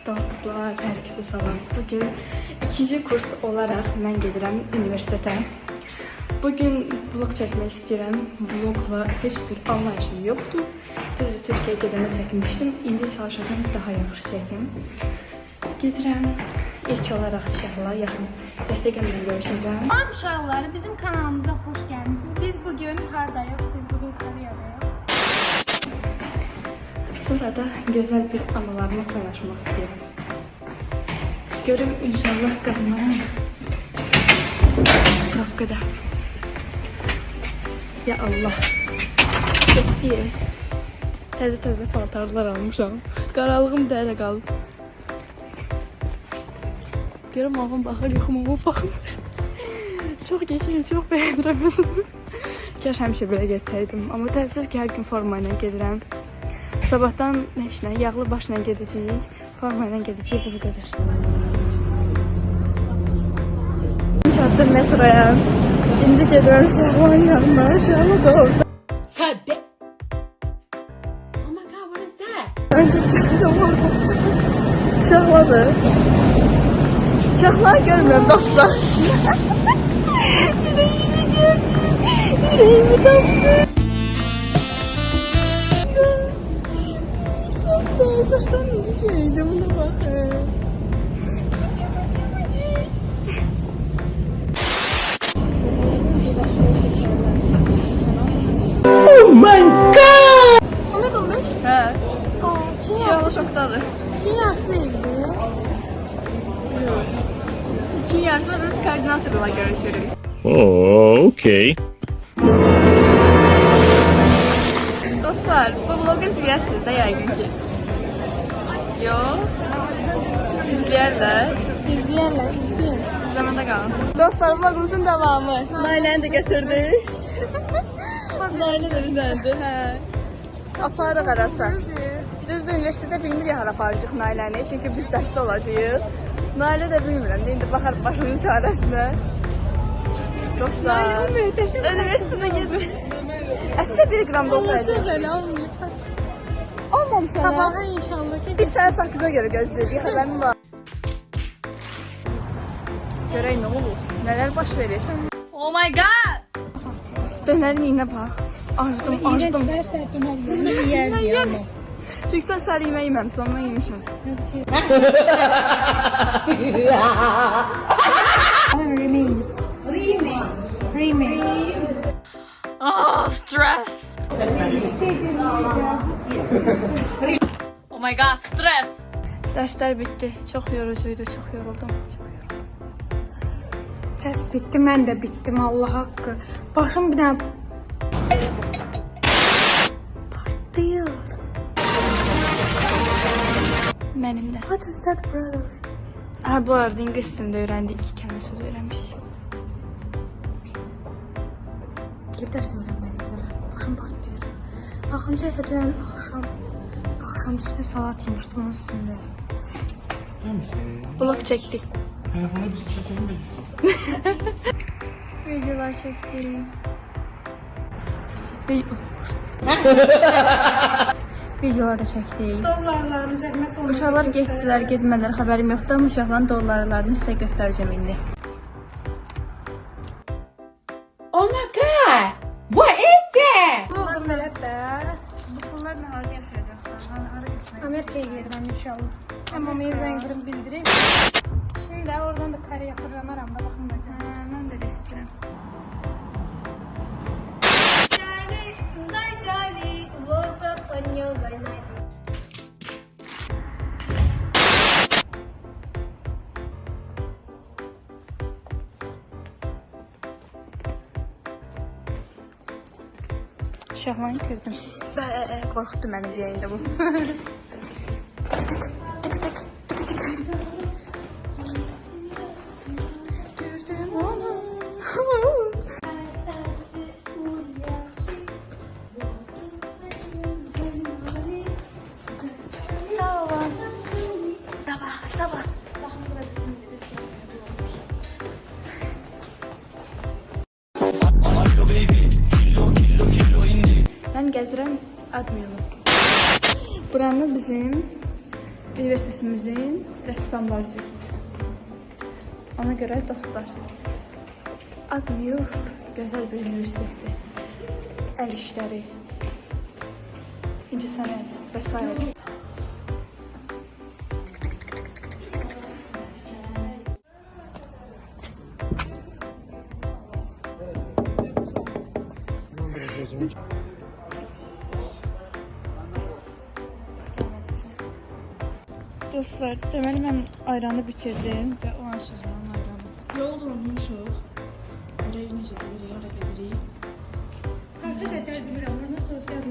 Dostlar, herkese salam. Bugün ikinci kurs olaraq mən gedirəm universitetə. Bugün vlog çəkmək istəyirəm. Vlogla heç bir anlayışım yoxdur. Düzdür, Türkiyəyə gedəndə çəkmişdim. İndi çalışacağım daha yaxşı çəkim. Gedirəm. İlk olaraq inşallah yaxın rəfiqəmlə görüşəcəm. Salam uşaqlar, bizim kanalımıza xoş gəldiniz. Biz bugün hardayıq? Biz bugün Koreyadayıq. Sonra da gözəl bir anılarımı paylaşmaq istəyirəm. Görüm inşallah qanlarım. Qapqıda. Ya Allah. Getdi. Təzə paltarlar almışam. Qaralığım dələ qalıb. Görüm ağım baxır, yoxum ağım baxmır. Çox geçeyim, çox bəyənirəm. Kaş həmişə belə getsəydim. Amma təəssüf ki, hər gün forma ilə gedirəm. Sabahdan neşlə, yağlı başla gedəcəyik. Forma ilə gedəcəyik, bu qədər. Çatdım metroya. İndi gedirəm Şəhlanın yanına. Şəhla da orada. Oh my god, what is that? Öncüz gəldim orada. Şəhladır. Şəhla görmürəm dostlar. Yüreğimi gördüm. Yüreğimi tapdı. Saçlar ne şeydi, buna bakın. Oh my god! Ona qalmış? Hə. Çin Şəhla yarısı. şokdadır. Çin yarısı neydi? İki yarısında biz koordinatorla görüşürük. Oh, okay. Dostlar, bu vlogu izləyəsiniz də yəqin ki. Yox. İzləyərlər. İzləyərlər, izləyin. İzləmədə qalın. Dostlar, vlogumuzun davamı. Nailəni də götürdük. Nailə də bizəndi, hə. Aparıq arasa. Düzdür, universitetdə bilmir ya hara aparacaq Nailəni, çünki biz dərsdə olacağıq. Nailə də bilmirəm, indi baxar başının çarəsinə. Dostlar, Nailə möhtəşəm. universitetə gedir. Əslində 1 qram da olsaydı. Belə olmayıb. Olmamış sənə. Sabaha inşallah ki. Biz səni sakıza görə gözləyirik, xəbərin var. Görək nə olur, nələr baş verir. Oh my god! Dönərin iyinə bax. Acdım. Sər dönərlər. Yiyərdi amma. Çünki sən səhər yemək yeməmişsən, amma yemişəm. Remain. Oh, stress. Oh my god, stress! Dərslər bitdi. Çox yorucuydu, çox yoruldum. Tərs bitdi, mən də bitdim, Allah haqqı. Başım bir dənə partlayır. Mənim də. What is that, brother? Ha, bu arada ingilis dilində öyrəndik, 2 kəlmə söz öyrənmişik. Gəlib dərs öyrənməli gələr. Başım partlayır. Axıncı dünən axşam üstü salat yemişdim onun üstündə. Vlog çəkdik. Telefona biz keselim de düşün. Videolar çəkdik. Videolar da çəkdik. Dollarlarını zəhmət olmasa. Uşaqlar getdilər, getmədilər, xəbərim yoxdur, amma uşaqların dollarlarını sizə göstərəcəm indi. Oh my god! What is that? Bunlar belə də. Bu pullarla harada yaşayacaqsan? Hara getmək? Amerikaya gedirəm inşallah. Amma zəng vurub bildireyim. Şimdi oradan da Koreya fırlanaram da baxım da. Mən də istəyirəm. Zaycali, woke up on your night. Şəhlanı itirdim. Qorxutdu məni deyəndə bu. Gördüm onu. Sağ olun. Sabah. Baxın bura bizimdir, biz Mən gəzirəm Admiral. Buranı bizim universitetimizin rəssamları çəkir. Ona görə dostlar, ad New York gözəl bir universitetdir. Əl işləri, incəsənət və s. Dostlar, deməli mən ayranı bitirdim və o an sözlərin ayranı. Yolda unutmuşuq. Oraya necə gedirik, oraya gedirik. Kaça qədər bilirəm, ona sosial